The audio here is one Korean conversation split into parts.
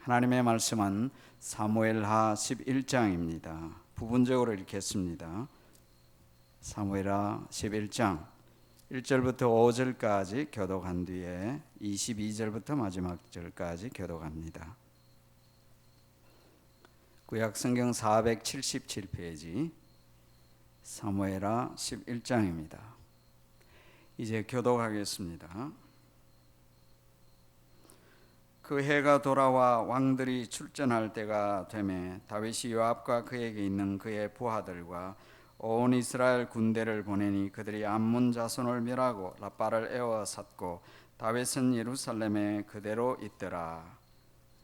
하나님의 말씀은 사무엘하 11장입니다. 부분적으로 읽겠습니다. 사무엘하 11장 1절부터 5절까지 교독한 뒤에 22절부터 마지막 절까지 교독합니다. 구약성경 477페이지 사무엘하 11장입니다. 이제 교독하겠습니다. 그 해가 돌아와 왕들이 출전할 때가 되매 다윗이 요압과 그에게 있는 그의 부하들과 온 이스라엘 군대를 보내니 그들이 암몬 자손을 멸하고 라빠를 에워 샀고 다윗은 예루살렘에 그대로 있더라.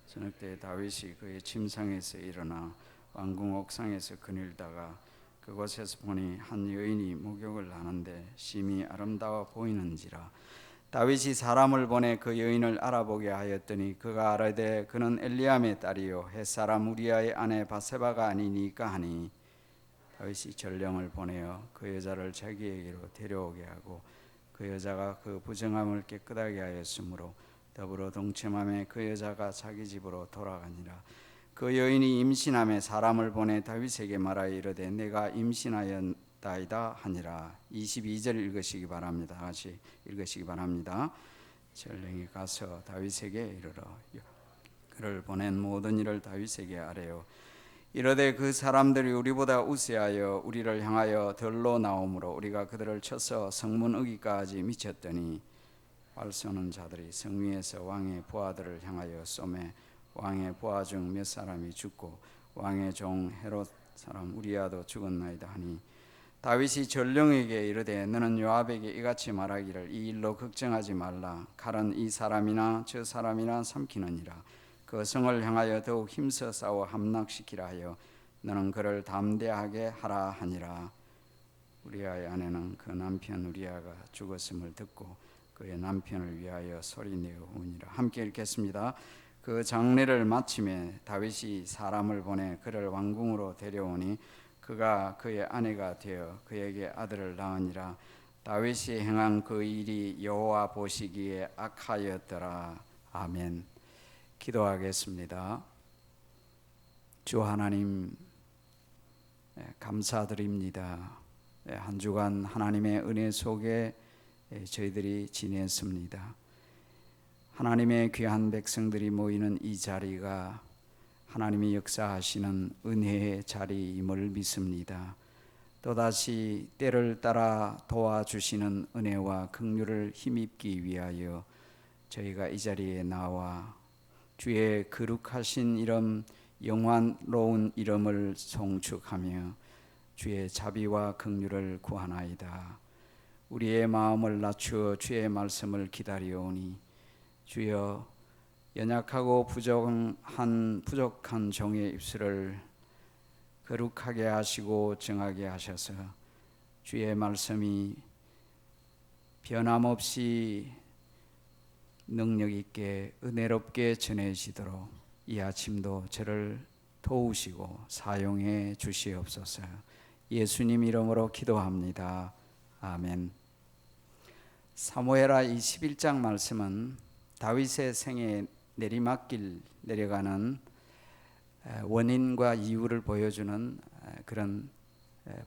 저녁 때 다윗이 그의 침상에서 일어나 왕궁 옥상에서 거닐다가 그곳에서 보니 한 여인이 목욕을 하는데 심히 아름다워 보이는지라. 다윗이 사람을 보내 그 여인을 알아보게 하였더니 그가 아뢰되 그는 엘리암의 딸이요 햇사람 우리아의 아내 바세바가 아니니까 하니 다윗이 전령을 보내어 그 여자를 자기에게로 데려오게 하고 그 여자가 그 부정함을 깨끗하게 하였으므로 더불어 동침함에 그 여자가 자기 집으로 돌아가니라. 그 여인이 임신함에 사람을 보내 다윗에게 말하여 이르되 내가 임신하였다이다 하니라. 22절 읽으시기 바랍니다. 같이 읽으시기 바랍니다. 전령이 가서 다윗에게 이르러 그를 보낸 모든 일을 다윗에게 아뢰어 이르되 그 사람들이 우리보다 우세하여 우리를 향하여 들로 나오므로 우리가 그들을 쳐서 성문 어기까지 미쳤더니 활 쏘는 자들이 성 위에서 왕의 부하들을 향하여 쏘매 왕의 부하 중 몇 사람이 죽고 왕의 종 헤롯 사람 우리아도 죽었나이다 하니 다윗이 전령에게 이르되 너는 요압에게 이같이 말하기를 이 일로 걱정하지 말라. 칼은 이 사람이나 저 사람이나 삼키느니라. 그 성을 향하여 더욱 힘써 싸워 함락시키라 하여 너는 그를 담대하게 하라 하니라. 우리아의 아내는 그 남편 우리아가 죽었음을 듣고 그의 남편을 위하여 소리내어 우니라. 함께 읽겠습니다. 그 장례를 마침에 다윗이 사람을 보내 그를 왕궁으로 데려오니 그가 그의 아내가 되어 그에게 아들을 낳으니라. 다윗이 행한 그 일이 여호와 보시기에 악하였더라. 아멘. 기도하겠습니다. 주 하나님 감사드립니다. 한 주간 하나님의 은혜 속에 저희들이 지냈습니다. 하나님의 귀한 백성들이 모이는 이 자리가 하나님이 역사하시는 은혜의 자리임을 믿습니다. 또다시 때를 따라 도와주시는 은혜와 긍휼을 힘입기 위하여 저희가 이 자리에 나와 주의 거룩하신 이름, 영원로운 이름을 송축하며 주의 자비와 긍휼을 구하나이다. 우리의 마음을 낮추어 주의 말씀을 기다리오니 주여 연약하고 부족한 종의 입술을 거룩하게 하시고 정하게 하셔서 주의 말씀이 변함없이 능력 있게 은혜롭게 전해지도록 이 아침도 저를 도우시고 사용해 주시옵소서. 예수님 이름으로 기도합니다. 아멘. 사무엘하 21장 말씀은 다윗의 생에 내리막길 내려가는 원인과 이유를 보여주는 그런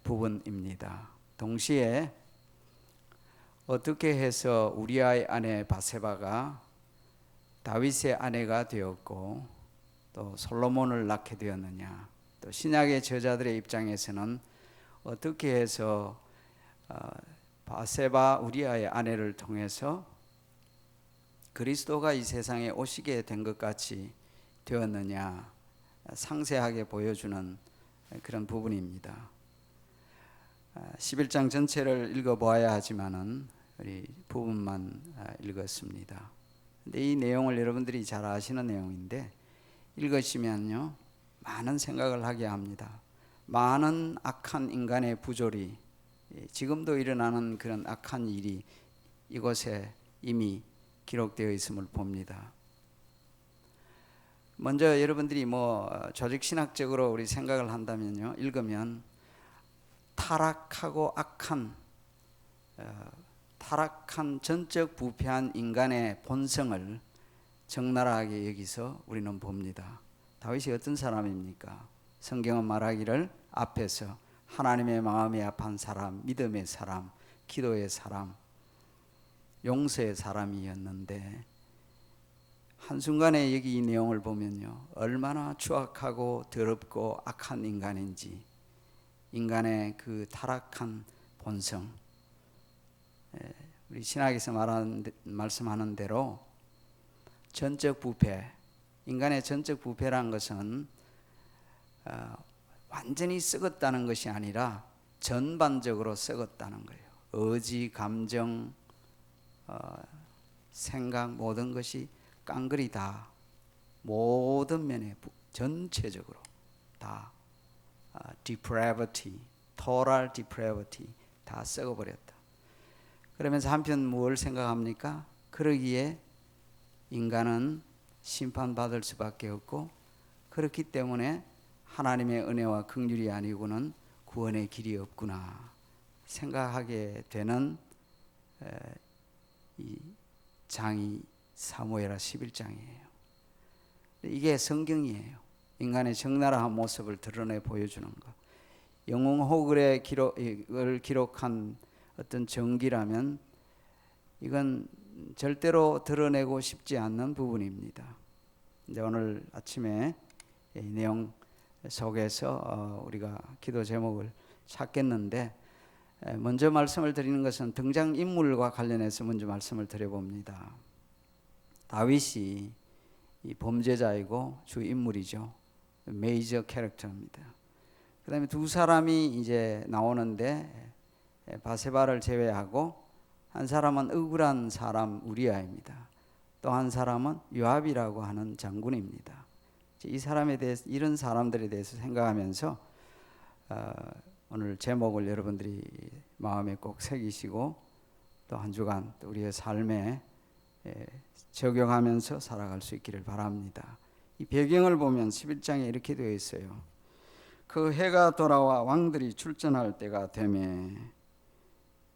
부분입니다. 동시에 어떻게 해서 우리아의 아내 바세바가 다윗의 아내가 되었고 또 솔로몬을 낳게 되었느냐, 또 신약의 저자들의 입장에서는 어떻게 해서 바세바 우리아의 아내를 통해서 그리스도가 이 세상에 오시게 된 것 같이 되었느냐 상세하게 보여주는 그런 부분입니다. 11장 전체를 읽어보아야 하지만은 우리 부분만 읽었습니다. 근데 이 내용을 여러분들이 잘 아시는 내용인데 읽으시면요 많은 생각을 하게 합니다. 많은 악한 인간의 부조리, 지금도 일어나는 그런 악한 일이 이곳에 이미 기록되어 있음을 봅니다. 먼저 여러분들이 조직신학적으로 우리 생각을 한다면요, 읽으면 타락하고 타락한 전적 부패한 인간의 본성을 적나라하게 여기서 우리는 봅니다. 다윗이 어떤 사람입니까? 성경은 말하기를 앞에서 하나님의 마음이 합한 사람, 믿음의 사람, 기도의 사람, 용서의 사람이었는데 한순간에 여기 이 내용을 보면요, 얼마나 추악하고 더럽고 악한 인간인지, 인간의 그 타락한 본성, 우리 신학에서 말씀하는 대로 전적 부패, 인간의 전적 부패란 것은 완전히 썩었다는 것이 아니라 전반적으로 썩었다는 거예요. 의지, 감정, 생각, 모든 것이 깡그리 다 모든 면에 전체적으로 다 depravity, total depravity 다 썩어버렸다. 그러면서 한편 뭘 생각합니까? 그러기에 인간은 심판받을 수밖에 없고, 그렇기 때문에 하나님의 은혜와 긍휼이 아니고는 구원의 길이 없구나 생각하게 되는 이 장이 사무엘하 11장이에요. 이게 성경이에요. 인간의 적나라한 모습을 드러내 보여주는 것. 영웅호글의 기록을 기록한 어떤 정기라면 이건 절대로 드러내고 싶지 않는 부분입니다. 이제 오늘 아침에 이 내용 속에서 우리가 기도 제목을 찾겠는데, 먼저 말씀을 드리는 것은 등장인물과 관련해서 먼저 말씀을 드려봅니다. 다윗이 이 범죄자이고 주인물이죠. 메이저 캐릭터입니다. 그 다음에 두 사람이 이제 나오는데 바세바를 제외하고 한 사람은 억울한 사람 우리아입니다. 또 한 사람은 요압이라고 하는 장군입니다. 이 사람에 대해서, 이런 사람들에 대해서 생각하면서 오늘 제목을 여러분들이 마음에 꼭 새기시고 또 한 주간 또 우리의 삶에 적용하면서 살아갈 수 있기를 바랍니다. 이 배경을 보면 11장에 이렇게 되어 있어요. 그 해가 돌아와 왕들이 출전할 때가 되매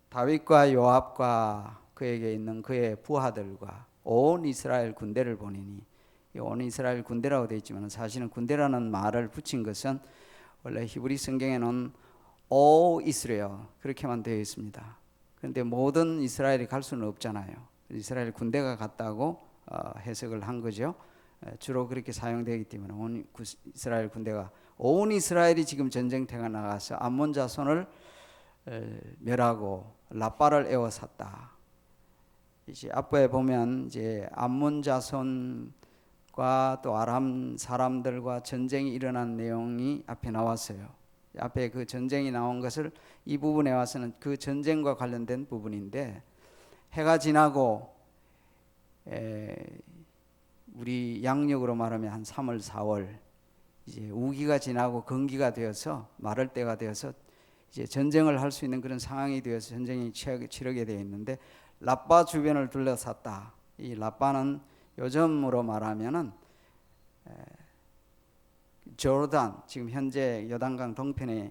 다윗과 요압과 그에게 있는 그의 부하들과 온 이스라엘 군대를 보내니, 온 이스라엘 군대라고 되어 있지만 사실은 군대라는 말을 붙인 것은 원래 히브리 성경에는 오 이스라엘 그렇게만 되어 있습니다. 그런데 모든 이스라엘이 갈 수는 없잖아요. 이스라엘 군대가 갔다고 해석을 한 거죠. 주로 그렇게 사용되기 때문에 온 이스라엘 군대가, 온 이스라엘이 지금 전쟁터가 나가서 암몬 자손을 멸하고 라빠를 에워쌌다. 이제 앞부에 보면 이제 암몬 자손과 또 아람 사람들과 전쟁이 일어난 내용이 앞에 나왔어요. 앞에 그 전쟁이 나온 것을 이 부분에 와서는 그 전쟁과 관련된 부분인데, 해가 지나고 우리 양력으로 말하면 한 3월, 4월 이제 우기가 지나고 건기가 되어서 마를 때가 되어서 이제 전쟁을 할 수 있는 그런 상황이 되어서 전쟁이 치르게 되어 있는데, 라빠 주변을 둘러쌌다. 이 라빠는 요즘으로 말하면은 조르단, 지금 현재 요단강 동편에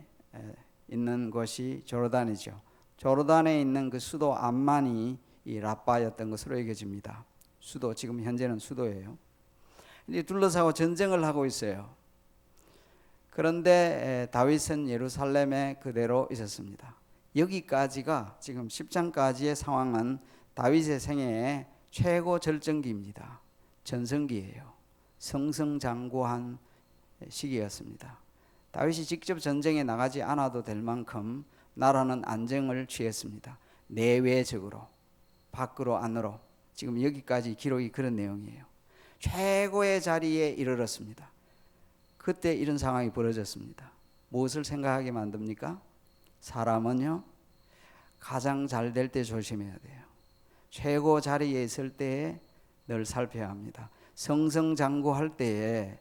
있는 곳이 조르단이죠. 조르단에 있는 그 수도 암만이 이 라빠였던 것으로 여겨집니다. 수도, 지금 현재는 수도예요. 이제 둘러싸고 전쟁을 하고 있어요. 그런데 다윗은 예루살렘에 그대로 있었습니다. 여기까지가 지금 10장까지의 상황은 다윗의 생애의 최고 절정기입니다. 전성기예요. 승승장구한 시기였습니다. 다윗이 직접 전쟁에 나가지 않아도 될 만큼 나라는 안정을 취했습니다. 내외적으로, 밖으로 안으로. 지금 여기까지 기록이 그런 내용이에요. 최고의 자리에 이르렀습니다. 그때 이런 상황이 벌어졌습니다. 무엇을 생각하게 만듭니까? 사람은요, 가장 잘 될 때 조심해야 돼요. 최고 자리에 있을 때에 늘 살펴야 합니다. 승승장구할 때에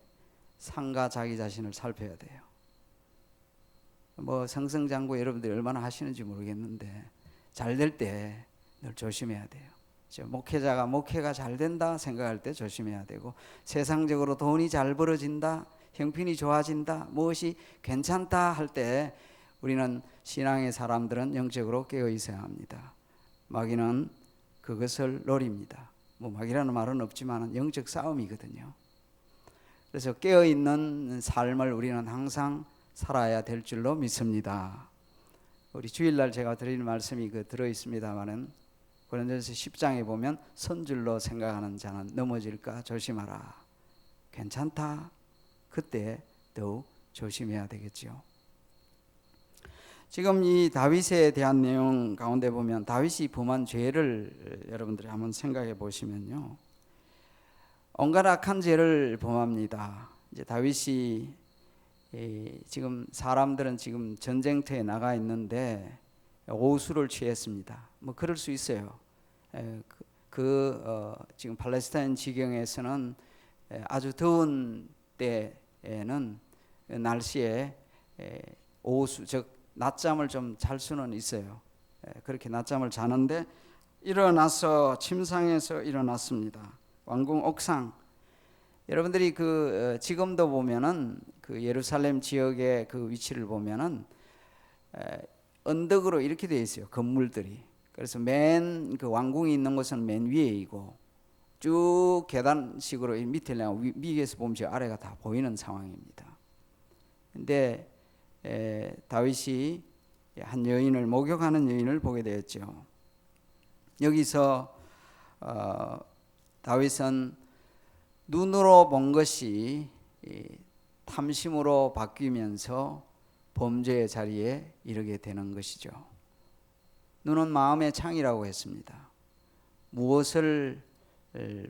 상가 자기 자신을 살펴야 돼요. 뭐 승승장구 여러분들이 얼마나 하시는지 모르겠는데 잘 될 때 늘 조심해야 돼요. 목회자가 목회가 잘 된다 생각할 때 조심해야 되고, 세상적으로 돈이 잘 벌어진다, 형편이 좋아진다, 무엇이 괜찮다 할 때 우리는, 신앙의 사람들은 영적으로 깨어 있어야 합니다. 마귀는 그것을 노립니다. 뭐 막이라는 말은 없지만 영적 싸움이거든요. 그래서 깨어있는 삶을 우리는 항상 살아야 될 줄로 믿습니다. 우리 주일날 제가 드리는 말씀이 들어 있습니다만은 고린도전서 10장에 보면 선줄로 생각하는 자는 넘어질까 조심하라. 괜찮다. 그때 더욱 조심해야 되겠죠. 지금 이 다윗에 대한 내용 가운데 보면 다윗이 범한 죄를 여러분들이 한번 생각해 보시면요, 온갖 악한 죄를 범합니다. 이제 다윗이 지금 사람들은 지금 전쟁터에 나가 있는데 오수를 취했습니다. 뭐 그럴 수 있어요. 지금 팔레스타인 지경에서는 아주 더운 때에는 날씨에 오수, 즉 낮잠을 좀 잘 수는 있어요. 그렇게 낮잠을 자는데 일어나서 침상에서 일어났습니다. 왕궁 옥상, 여러분들이 지금도 보면은 예루살렘 지역의 위치를 보면은 언덕으로 이렇게 되어 있어요. 건물들이. 그래서 맨 왕궁이 있는 곳은 맨 위에이고 쭉 계단식으로 밑에 위에서 보면 저 아래가 다 보이는 상황입니다. 근데 다윗이 한 여인을 목욕하는 여인을 보게 되었죠. 여기서 다윗은 눈으로 본 것이 탐심으로 바뀌면서 범죄의 자리에 이르게 되는 것이죠. 눈은 마음의 창이라고 했습니다. 무엇을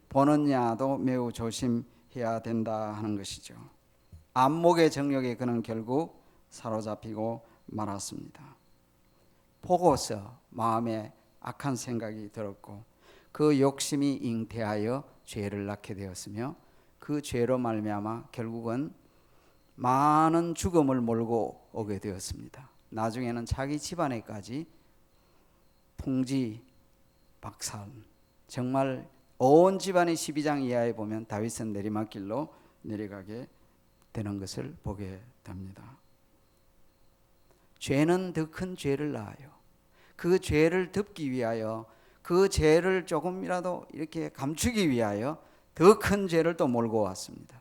보느냐도 매우 조심해야 된다 하는 것이죠. 안목의 정욕에 그는 결국 사로잡히고 말았습니다. 보고서 마음에 악한 생각이 들었고 그 욕심이 잉태하여 죄를 낳게 되었으며 그 죄로 말미암아 결국은 많은 죽음을 몰고 오게 되었습니다. 나중에는 자기 집안에까지 풍지 박살, 정말 온 집안의 12장 이하에 보면 다윗은 내리막길로 내려가게 되는 것을 보게 됩니다. 죄는 더 큰 죄를 낳아요. 그 죄를 덮기 위하여, 그 죄를 조금이라도 이렇게 감추기 위하여 더 큰 죄를 또 몰고 왔습니다.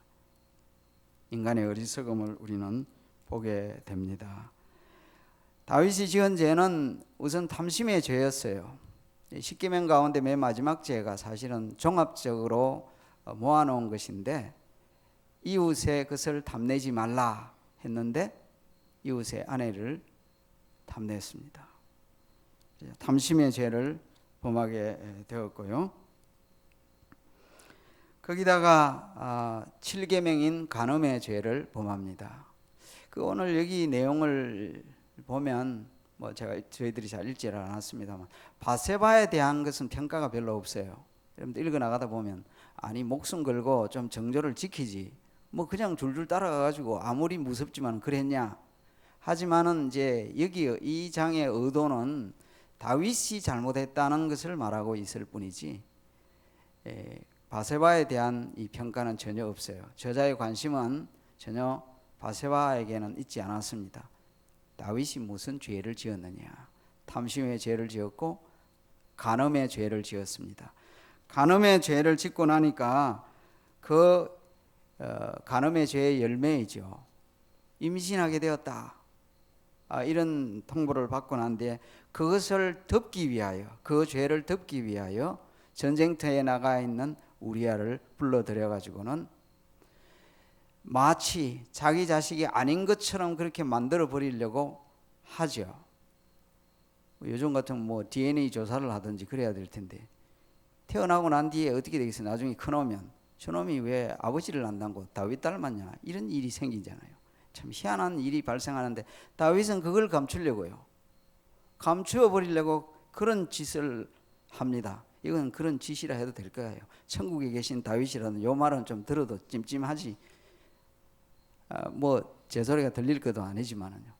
인간의 어리석음을 우리는 보게 됩니다. 다윗이 지은 죄는 우선 탐심의 죄였어요. 십계명 가운데 맨 마지막 죄가 사실은 종합적으로 모아놓은 것인데 이웃의 것을 탐내지 말라 했는데 이웃의 아내를 탐냈습니다. 탐심의 죄를 범하게 되었고요. 거기다가 7계명인 간음의 죄를 범합니다. 오늘 여기 내용을 보면 저희들이 잘 읽지를 않았습니다만 바세바에 대한 것은 평가가 별로 없어요. 여러분들 읽어 나가다 보면 아니 목숨 걸고 좀 정조를 지키지 그냥 줄줄 따라가가지고 아무리 무섭지만 그랬냐. 하지만은 이제 여기 이 장의 의도는 다윗이 잘못했다는 것을 말하고 있을 뿐이지 바세바에 대한 이 평가는 전혀 없어요. 저자의 관심은 전혀 바세바에게는 있지 않았습니다. 다윗이 무슨 죄를 지었느냐. 탐심의 죄를 지었고 간음의 죄를 지었습니다. 간음의 죄를 짓고 나니까 간음의 죄의 열매이죠. 임신하게 되었다. 이런 통보를 받고 난 뒤에 그것을 덮기 위하여, 그 죄를 덮기 위하여 전쟁터에 나가 있는 우리아를 불러들여 가지고는 마치 자기 자식이 아닌 것처럼 그렇게 만들어 버리려고 하죠. 요즘 같은 DNA 조사를 하든지 그래야 될 텐데 태어나고 난 뒤에 어떻게 되겠어요? 나중에 커놓으면 저놈이 왜 아버지를 안 닮고 다윗 닮았냐 이런 일이 생기잖아요. 참 희한한 일이 발생하는데 다윗은 그걸 감추려고요. 감추어 버리려고 그런 짓을 합니다. 이건 그런 짓이라 해도 될 거예요. 천국에 계신 다윗이라는 요 말은 좀 들어도 찜찜하지. 제 소리가 들릴 것도 아니지만은요.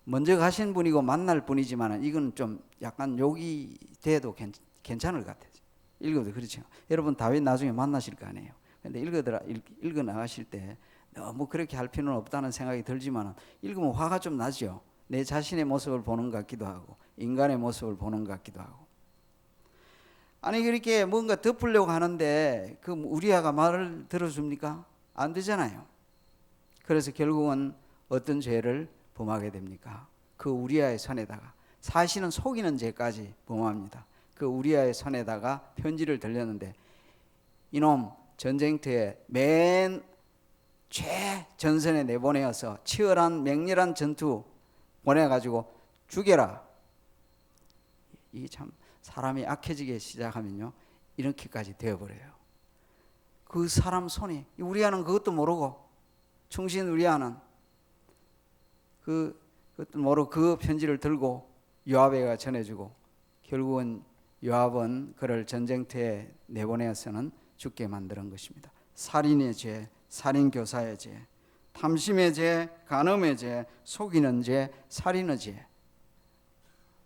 먼저 가신 분이고 만날 분이지만은 이건 좀 약간 욕이 돼도 괜찮을 것 같아요. 읽어도 그렇죠. 여러분 다윗 나중에 만나실 거 아니에요. 근데 읽어 나가실 때 너무 그렇게 할 필요는 없다는 생각이 들지만은 읽으면 화가 좀 나죠. 내 자신의 모습을 보는 것 같기도 하고 인간의 모습을 보는 것 같기도 하고. 아니 그렇게 뭔가 덮으려고 하는데 그 우리아가 말을 들어줍니까? 안 되잖아요. 그래서 결국은 어떤 죄를 범하게 됩니까? 그 우리아의 손에다가, 사실은 속이는 죄까지 범합니다. 그 우리아의 손에다가 편지를 들렸는데 이놈 전쟁터에 맨 최전선에 내보내어서 치열한 맹렬한 전투 보내가지고 죽여라. 이게 참 사람이 악해지기 시작하면요 이렇게까지 되어버려요. 그 사람 손이, 우리아는 그것도 모르고, 충신 우리아는 그것도 모르고 그 편지를 들고 요압에게 전해주고, 결국은 요압은 그를 전쟁터에 내보내어서는 죽게 만드는 것입니다. 살인의 죄, 살인교사의 죄, 탐심의 죄, 간음의 죄, 속이는 죄, 살인의 죄,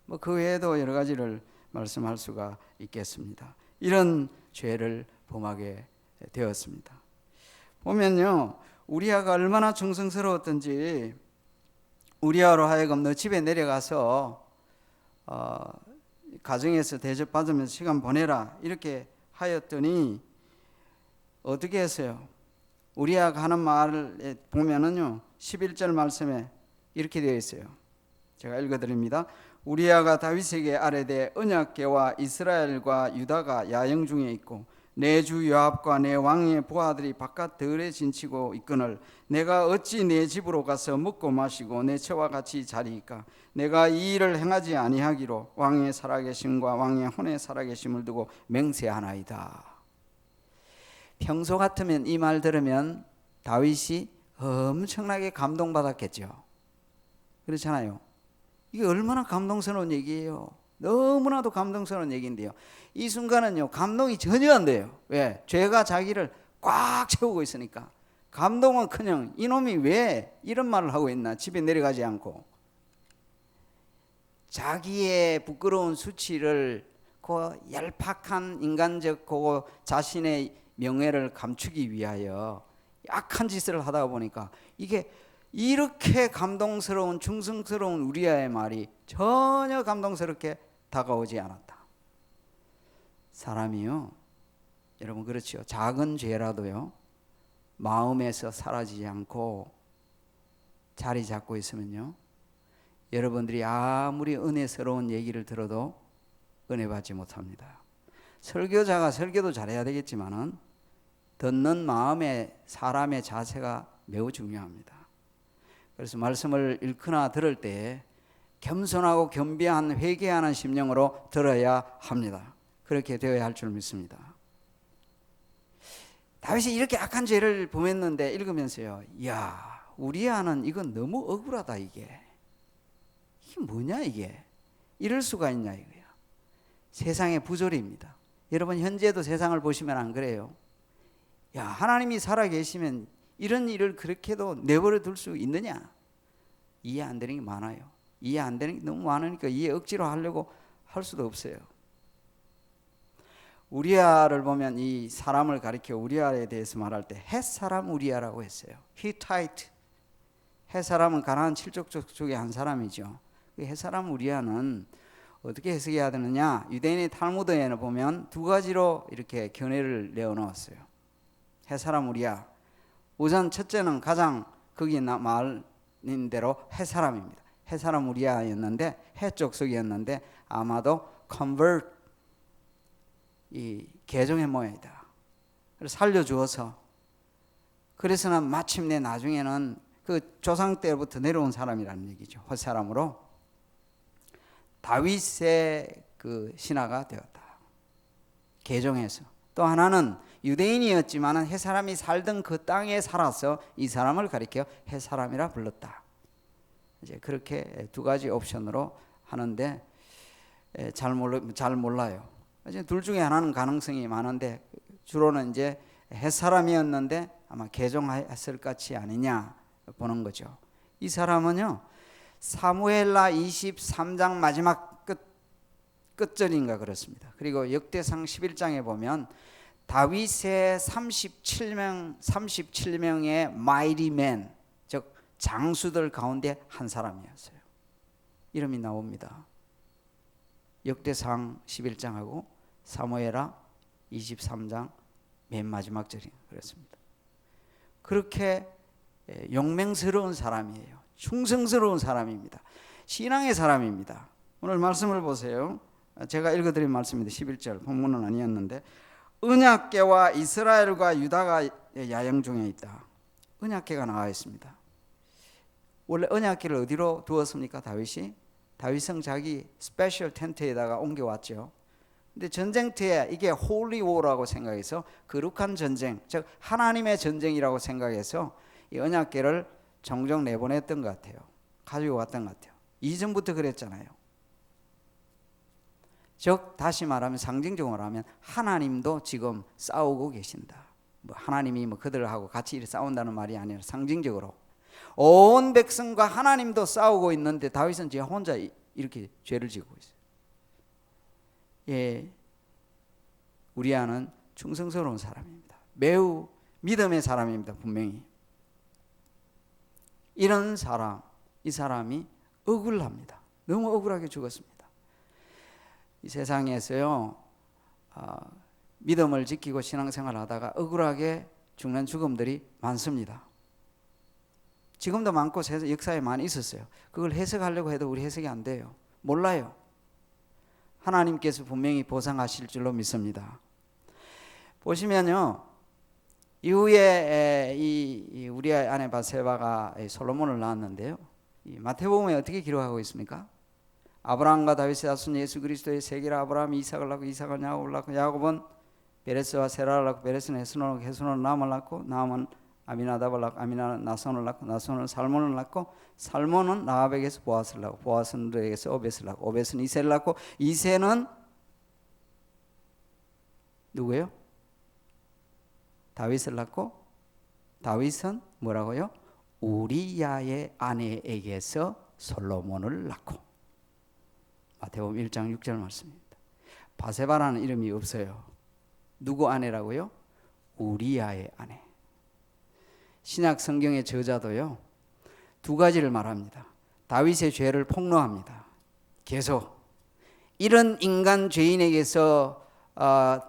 뭐 그 외에도 여러 가지를 말씀할 수가 있겠습니다. 이런 죄를 범하게 되었습니다. 보면요 우리아가 얼마나 정성스러웠던지, 우리아로 하여금 너 집에 내려가서 가정에서 대접받으면서 시간 보내라 이렇게 하였더니 어떻게 했어요? 우리아가 하는 말을 보면은요 11절 말씀에 이렇게 되어 있어요. 제가 읽어드립니다. 우리아가 다윗에게 아뢰되 언약궤와 이스라엘과 유다가 야영 중에 있고 내 주 요압과 내 왕의 부하들이 바깥 들에 진치고 있거늘 내가 어찌 내 집으로 가서 먹고 마시고 내 처와 같이 자리이까? 내가 이 일을 행하지 아니하기로 왕의 살아계심과 왕의 혼의 살아계심을 두고 맹세하나이다. 평소 같으면 이 말 들으면 다윗이 엄청나게 감동받았겠죠. 그렇잖아요. 이게 얼마나 감동스러운 얘기예요. 너무나도 감동스러운 얘기인데요, 이 순간은요 감동이 전혀 안 돼요. 왜? 죄가 자기를 꽉 채우고 있으니까. 감동은커녕 이놈이 왜 이런 말을 하고 있나, 집에 내려가지 않고. 자기의 부끄러운 수치를, 그 얄팍한 인간적 그 자신의 명예를 감추기 위하여 악한 짓을 하다 보니까 이게 이렇게 감동스러운 충성스러운 우리아의 말이 전혀 감동스럽게 다가오지 않았다. 사람이요 여러분 그렇죠. 작은 죄라도요 마음에서 사라지지 않고 자리 잡고 있으면요 여러분들이 아무리 은혜스러운 얘기를 들어도 은혜 받지 못합니다. 설교자가 설교도 잘해야 되겠지만은 듣는 마음의 사람의 자세가 매우 중요합니다. 그래서 말씀을 읽거나 들을 때 겸손하고 겸비한 회개하는 심령으로 들어야 합니다. 그렇게 되어야 할 줄 믿습니다. 다윗이 이렇게 악한 죄를 범했는데 읽으면서요, 이야 우리아는 이건 너무 억울하다. 이게 뭐냐 이게, 이럴 수가 있냐 이거야. 세상의 부조리입니다. 여러분 현재도 세상을 보시면 안 그래요? 야 하나님이 살아계시면 이런 일을 그렇게도 내버려 둘 수 있느냐? 이해 안 되는 게 많아요. 이해 안 되는 게 너무 많으니까 이해 억지로 하려고 할 수도 없어요. 우리아를 보면 이 사람을 가리켜 우리아에 대해서 말할 때 헷사람 우리아라고 했어요. 히타이트. 헷사람은 가나안 7족 중에 한 사람이죠. 헷사람 우리아는 어떻게 해석해야 되느냐? 유대인의 탈무드에는 보면 두 가지로 이렇게 견해를 내어놓았어요. 헷사람 우리아. 우선 첫째는 가장 거기 말인 대로 헷사람입니다. 헷사람 우리아였는데 해족속이었는데 아마도 convert, 이 개종의 모양이다. 그래서 살려주어서, 그래서는 마침내 나중에는 그 조상 때부터 내려온 사람이라는 얘기죠. 헛사람으로 다윗의 그 신하가 되었다. 개종해서. 또 하나는 유대인이었지만 헷사람이 살던 그 땅에 살아서 이 사람을 가리켜 헷사람이라 불렀다. 이제 그렇게 두 가지 옵션으로 하는데 잘 몰라요. 이제 둘 중에 하나는 가능성이 많은데 주로는 이제 헷사람이었는데 아마 개종했을 것이 아니냐 보는 거죠. 이 사람은요 사무엘라 23장 마지막 끝절인가 그렇습니다. 그리고 역대상 11장에 보면 다윗의 37명의 mighty men, 즉 장수들 가운데 한 사람이었어요. 이름이 나옵니다. 역대상 11장하고 사무엘하 23장 맨 마지막 절이 그렇습니다. 그렇게 용맹스러운 사람이에요. 충성스러운 사람입니다. 신앙의 사람입니다. 오늘 말씀을 보세요. 제가 읽어드린 말씀입니다. 11절 본문은 아니었는데, 언약궤와 이스라엘과 유다가 야영 중에 있다. 언약궤가 나와 있습니다. 원래 언약궤를 어디로 두었습니까? 다윗은 자기 스페셜 텐트에다가 옮겨왔죠. 근데 전쟁터에 이게 홀리 워라고 생각해서 거룩한 전쟁, 즉 하나님의 전쟁이라고 생각해서 이 언약궤를 종종 내보냈던 것 같아요. 가지고 왔던 것 같아요. 이전부터 그랬잖아요. 즉 다시 말하면, 상징적으로 하면 하나님도 지금 싸우고 계신다. 하나님이 그들하고 같이 이렇게 싸운다는 말이 아니라 상징적으로 온 백성과 하나님도 싸우고 있는데 다윗은 제 혼자 이렇게 죄를 지고 있어요. 예, 우리아는 충성스러운 사람입니다. 매우 믿음의 사람입니다. 분명히 이런 사람, 이 사람이 억울합니다. 너무 억울하게 죽었습니다. 이 세상에서요, 믿음을 지키고 신앙생활을 하다가 억울하게 죽는 죽음들이 많습니다. 지금도 많고 역사에 많이 있었어요. 그걸 해석하려고 해도 우리 해석이 안 돼요. 몰라요. 하나님께서 분명히 보상하실 줄로 믿습니다. 보시면요, 이후에 이 우리 아내 바세바가 솔로몬을 낳았는데요, 이 마태복음에 어떻게 기록하고 있습니까? 아브라함과 다윗의 자손 예수 그리스도의 세계라. 아브라함이 이삭을 낳고 이삭은 야곱을 낳고 야곱은 베레스와 세라를 낳고 베레스는 헤스론을 낳고 헤스론은 나함을 낳고 나함은 아미나답을 낳고 아미나는 나손을 낳고 나손은 살몬을 낳고 살몬은 라합에게서 보아스를 낳고 보아스는 르에게서 오벳을 낳고 오벳은 이새를 낳고 이새는 누구예요? 다윗을 낳고 다윗은 뭐라고요? 우리야의 아내에게서 솔로몬을 낳고. 마태복음 1장 6절 말씀입니다. 바세바라는 이름이 없어요. 누구 아내라고요? 우리야의 아내. 신약 성경의 저자도요, 두 가지를 말합니다. 다윗의 죄를 폭로합니다. 계속 이런 인간 죄인에게서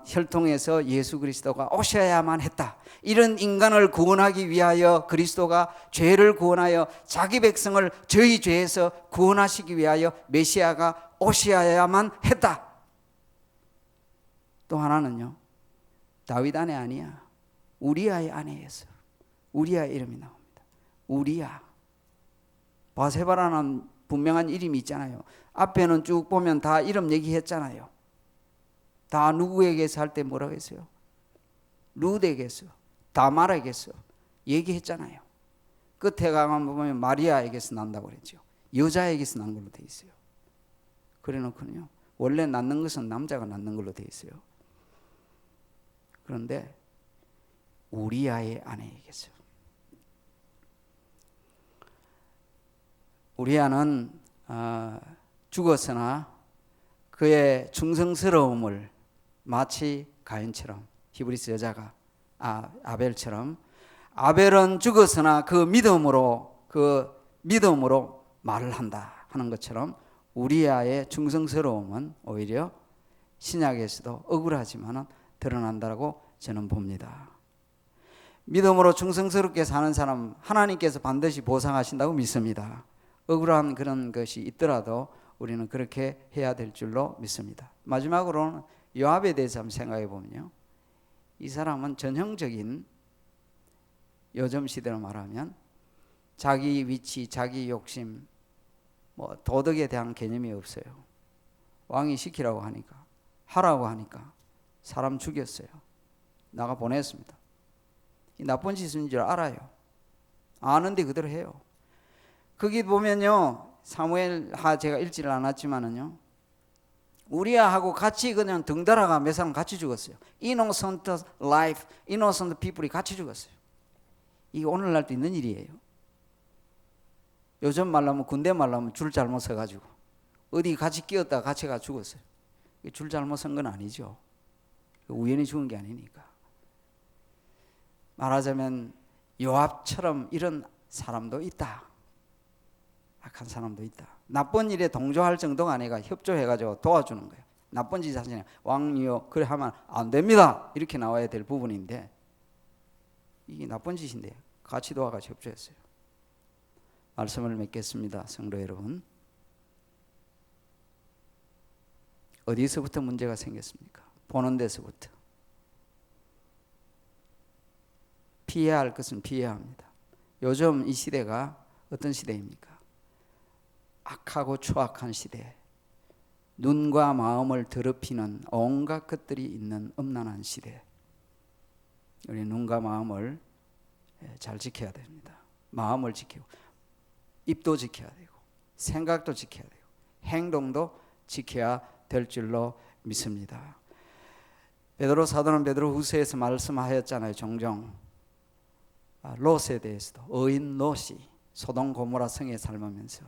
혈통해서 예수 그리스도가 오셔야만 했다. 이런 인간을 구원하기 위하여 그리스도가 죄를 구원하여 자기 백성을 저희 죄에서 구원하시기 위하여 메시아가 오셔야만 했다. 또 하나는요, 다윗 아내 아니야. 우리아의 아내였어. 우리아 이름이 나옵니다. 우리아. 바세바라는 분명한 이름이 있잖아요. 앞에는 쭉 보면 다 이름 얘기했잖아요. 다 누구에게서 할 때 뭐라고 했어요? 룻에게서, 다말에게서 얘기했잖아요. 끝에 가면 보면 마리아에게서 난다고 그랬죠. 여자에게서 난 걸로 돼 있어요. 그래 놓고는요, 원래 낳는 것은 남자가 낳는 걸로 돼 있어요. 그런데 우리아의 아내에게서. 우리아는 죽었으나 그의 충성스러움을 마치 가인처럼, 히브리스 여자가 아벨처럼, 아벨은 죽었으나 그 믿음으로 말을 한다 하는 것처럼 우리아의 충성스러움은 오히려 신약에서도 억울하지만 드러난다고 저는 봅니다. 믿음으로 충성스럽게 사는 사람 하나님께서 반드시 보상하신다고 믿습니다. 억울한 그런 것이 있더라도 우리는 그렇게 해야 될 줄로 믿습니다. 마지막으로는 요압에 대해서 한번 생각해 보면요, 이 사람은 전형적인 요즘 시대로 말하면 자기 위치, 자기 욕심, 도덕에 대한 개념이 없어요. 왕이 시키라고 하니까, 하라고 하니까 사람 죽였어요. 나가 보냈습니다. 이 나쁜 짓인 줄 알아요. 아는데 그대로 해요. 거기 보면요, 사무엘하 제가 읽지를 않았지만은요, 우리아하고 같이 그냥 등달아가 몇 사람 같이 죽었어요. innocent life, innocent people이 같이 죽었어요. 이게 오늘날도 있는 일이에요. 요즘 말로 하면, 군대 말로 하면 줄 잘못 서가지고 어디 같이 끼었다가 같이 가 죽었어요. 줄 잘못 선 건 아니죠. 우연히 죽은 게 아니니까. 말하자면 요압처럼 이런 사람도 있다. 악한 사람도 있다. 나쁜 일에 동조할 정도가 아니라 협조해가지고 도와주는 거예요. 나쁜 짓 하시냐 왕이여 그래 하면 안 됩니다 이렇게 나와야 될 부분인데 이게 나쁜 짓인데 같이 도와가 협조했어요. 말씀을 맺겠습니다. 성도 여러분, 어디서부터 문제가 생겼습니까? 보는 데서부터. 피해야 할 것은 피해야 합니다. 요즘 이 시대가 어떤 시대입니까? 악하고 추악한 시대, 눈과 마음을 더럽히는 온갖 것들이 있는 음란한 시대. 우리 눈과 마음을 잘 지켜야 됩니다. 마음을 지키고 입도 지켜야 되고 생각도 지켜야 되고 행동도 지켜야 될 줄로 믿습니다. 베드로 사도는 베드로후서에서 말씀하였잖아요. 종종 롯에 대해서도 의인 롯이 소돔 고모라 성에 살면서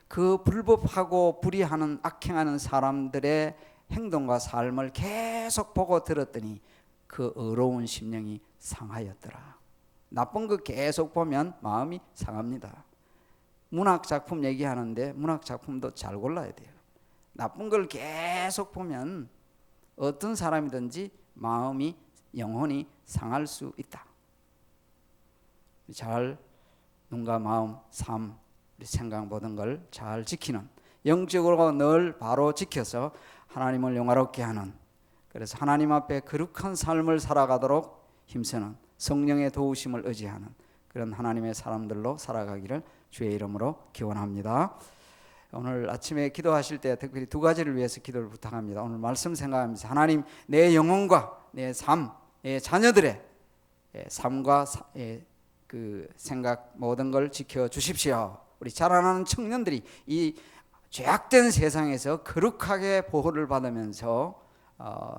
그 불법하고 불의하는 악행하는 사람들의 행동과 삶을 계속 보고 들었더니 그 의로운 심령이 상하였더라. 나쁜 거 계속 보면 마음이 상합니다. 문학 작품 얘기하는데 문학 작품도 잘 골라야 돼요. 나쁜 걸 계속 보면 어떤 사람이든지 마음이 영혼이 상할 수 있다. 잘 눈과 마음, 삶, 생각 모든 걸 잘 지키는, 영적으로 늘 바로 지켜서 하나님을 영화롭게 하는, 그래서 하나님 앞에 거룩한 삶을 살아가도록 힘쓰는, 성령의 도우심을 의지하는 그런 하나님의 사람들로 살아가기를 주의 이름으로 기원합니다. 오늘 아침에 기도하실 때 특별히 두 가지를 위해서 기도를 부탁합니다. 오늘 말씀 생각하면서 하나님 내 영혼과 내 삶, 내 자녀들의 삶과 그 생각 모든 걸 지켜 주십시오. 우리 자라나는 청년들이 이 죄악된 세상에서 거룩하게 보호를 받으면서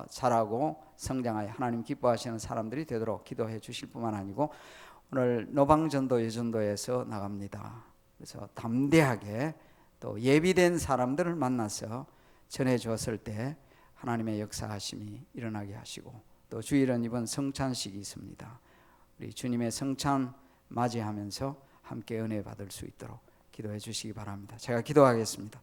자라고 성장하여 하나님 기뻐하시는 사람들이 되도록 기도해 주실 뿐만 아니고 오늘 노방전도 예전도에서 나갑니다. 그래서 담대하게 또 예비된 사람들을 만나서 전해 주었을 때 하나님의 역사하심이 일어나게 하시고 또 주일은 이번 성찬식이 있습니다. 우리 주님의 성찬 맞이하면서 함께 은혜 받을 수 있도록 기도해 주시기 바랍니다. 제가 기도하겠습니다.